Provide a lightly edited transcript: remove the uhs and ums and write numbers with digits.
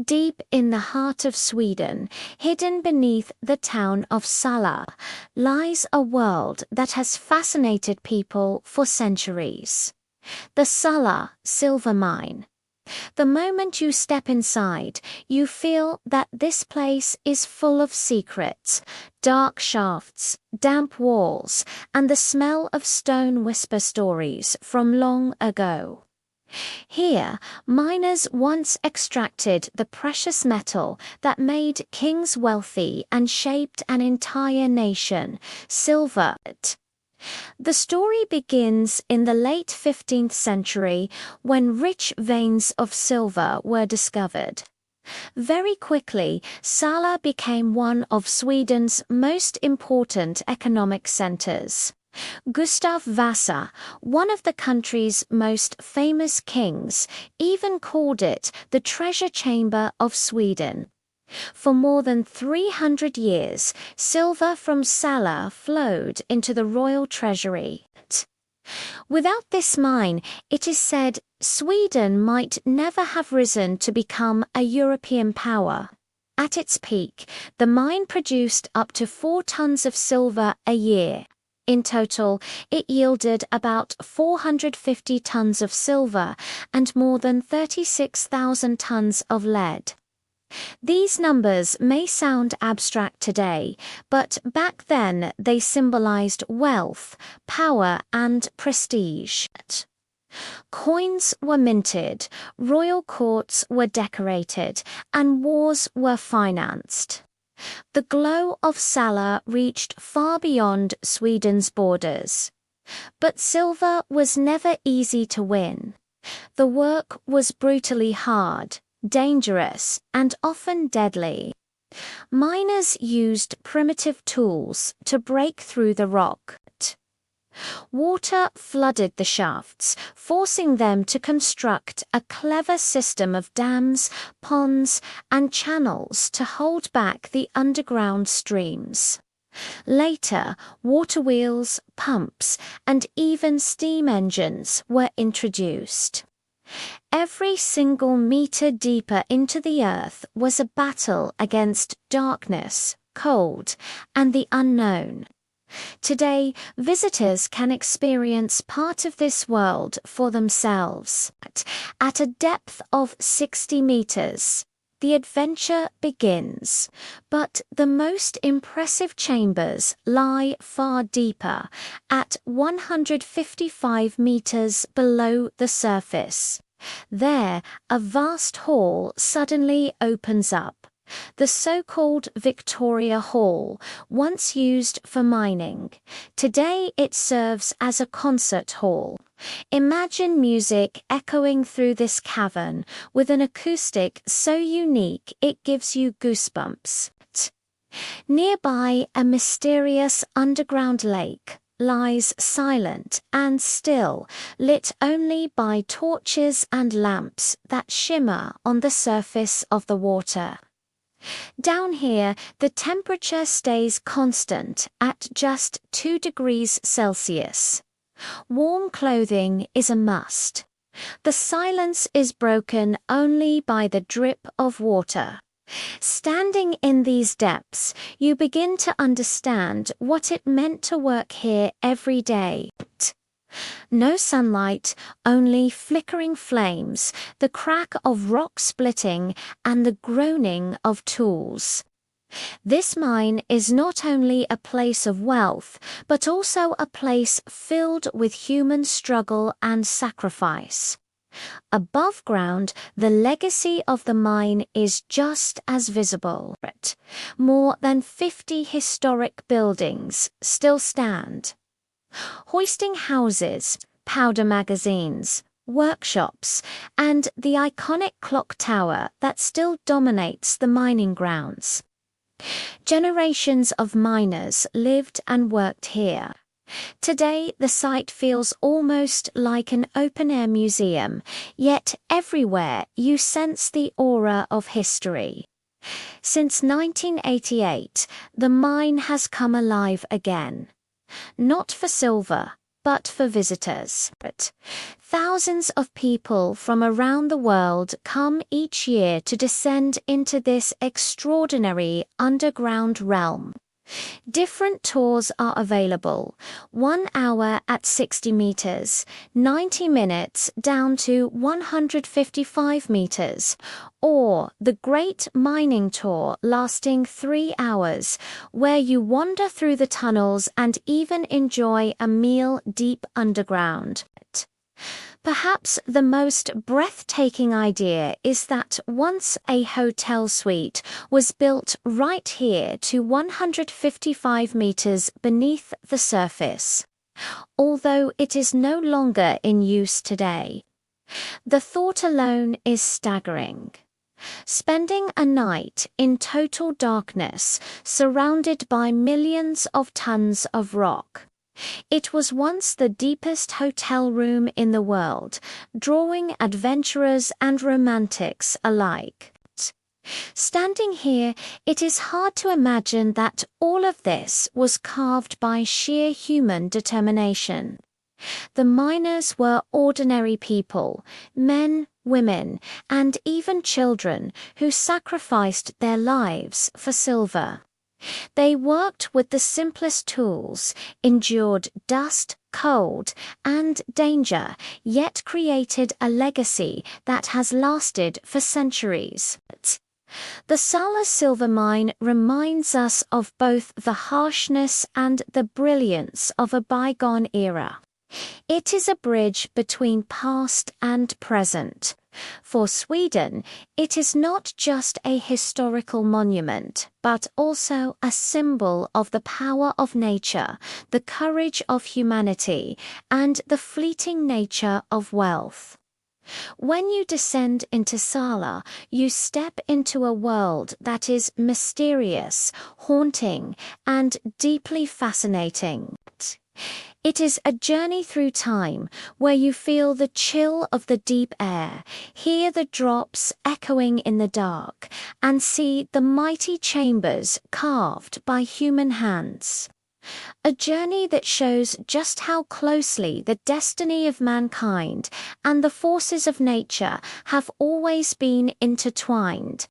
Deep in the heart of Sweden, hidden beneath the town of Sala, lies a world that has fascinated people for centuries. The Sala silver mine. The moment you step inside, you feel that this place is full of secrets, dark shafts, damp walls, and the smell of stone whisper stories from long ago. Here, miners once extracted the precious metal that made kings wealthy and shaped an entire nation, silver. The story begins in the late 15th century when rich veins of silver were discovered. Very quickly, Sala became one of Sweden's most important economic centers. Gustav Vasa, one of the country's most famous kings, even called it the treasure chamber of Sweden. For more than 300 years, silver from Sala flowed into the royal treasury. Without this mine, it is said, Sweden might never have risen to become a European power. At its peak, the mine produced up to 4 tons of silver a year. In total, it yielded about 450 tons of silver and more than 36,000 tons of lead. These numbers may sound abstract today, but back then they symbolized wealth, power, and prestige. Coins were minted, royal courts were decorated, and wars were financed. The glow of Sala reached far beyond Sweden's borders. But silver was never easy to win. The work was brutally hard, dangerous, and often deadly. Miners used primitive tools to break through the rock. Water flooded the shafts, forcing them to construct a clever system of dams, ponds, and channels to hold back the underground streams. Later, water wheels, pumps, and even steam engines were introduced. Every single meter deeper into the earth was a battle against darkness, cold, and the unknown. Today, visitors can experience part of this world for themselves. At a depth of 60 meters, the adventure begins, but the most impressive chambers lie far deeper, at 155 meters below the surface. There, a vast hall suddenly opens up. The so-called Victoria Hall, once used for mining. Today it serves as a concert hall. Imagine music echoing through this cavern with an acoustic so unique it gives you goosebumps. Nearby, a mysterious underground lake lies silent and still, lit only by torches and lamps that shimmer on the surface of the water. Down here, the temperature stays constant at just 2 degrees Celsius. Warm clothing is a must. The silence is broken only by the drip of water. Standing in these depths, you begin to understand what it meant to work here every day. No sunlight, only flickering flames, the crack of rock splitting, and the groaning of tools. This mine is not only a place of wealth, but also a place filled with human struggle and sacrifice. Above ground, the legacy of the mine is just as visible. More than 50 historic buildings still stand. Hoisting houses, powder magazines, workshops, and the iconic clock tower that still dominates the mining grounds. Generations of miners lived and worked here. Today, the site feels almost like an open-air museum, yet everywhere you sense the aura of history. Since 1988, the mine has come alive again. Not for silver, but for visitors. Thousands of people from around the world come each year to descend into this extraordinary underground realm. Different tours are available: 1 hour at 60 meters, 90 minutes down to 155 meters, or the Great Mining Tour lasting 3 hours, where you wander through the tunnels and even enjoy a meal deep underground. Perhaps the most breathtaking idea is that once a hotel suite was built right here to 155 meters beneath the surface, although it is no longer in use today. The thought alone is staggering. Spending a night in total darkness, surrounded by millions of tons of rock. It was once the deepest hotel room in the world, drawing adventurers and romantics alike. Standing here, it is hard to imagine that all of this was carved by sheer human determination. The miners were ordinary people, men, women, and even children who sacrificed their lives for silver. They worked with the simplest tools, endured dust, cold, and danger, yet created a legacy that has lasted for centuries. The Sala silver mine reminds us of both the harshness and the brilliance of a bygone era. It is a bridge between past and present. For Sweden, it is not just a historical monument, but also a symbol of the power of nature, the courage of humanity, and the fleeting nature of wealth. When you descend into Sala, you step into a world that is mysterious, haunting, and deeply fascinating. It is a journey through time where you feel the chill of the deep air, hear the drops echoing in the dark, and see the mighty chambers carved by human hands. A journey that shows just how closely the destiny of mankind and the forces of nature have always been intertwined.